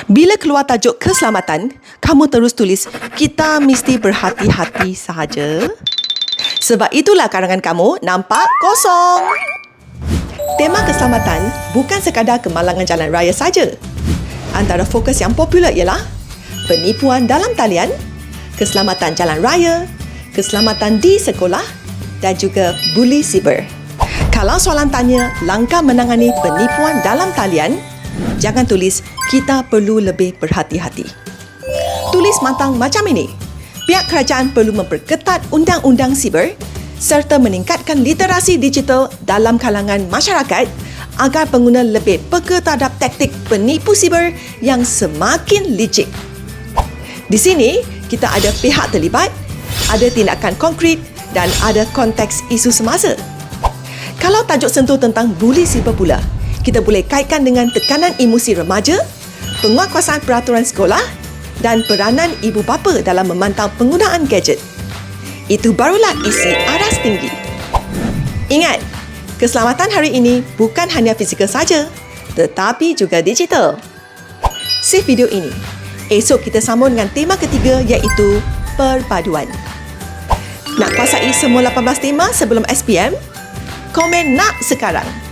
Bila keluar tajuk keselamatan, kamu terus tulis kita mesti berhati-hati sahaja. Sebab itulah karangan kamu nampak kosong. Tema keselamatan bukan sekadar kemalangan jalan raya saja. Antara fokus yang popular ialah penipuan dalam talian, keselamatan jalan raya, keselamatan di sekolah dan juga buli siber. Kalau soalan tanya langkah menangani penipuan dalam talian, jangan tulis kita perlu lebih berhati-hati. Tulis matang macam ini. Pihak kerajaan perlu memperketat undang-undang siber serta meningkatkan literasi digital dalam kalangan masyarakat agar pengguna lebih peka terhadap taktik penipu siber yang semakin licik. Di sini, kita ada pihak terlibat, ada tindakan konkret dan ada konteks isu semasa. Kalau tajuk sentuh tentang buli siber pula, kita boleh kaitkan dengan tekanan emosi remaja, penguatkuasaan peraturan sekolah dan peranan ibu bapa dalam memantau penggunaan gadget. Itu barulah isi aras tinggi. Ingat, keselamatan hari ini bukan hanya fizikal saja, tetapi juga digital. Save video ini. Esok kita sambung dengan tema ketiga iaitu perpaduan. Nak kuasai semua 18 tema sebelum SPM? Komen nak sekarang.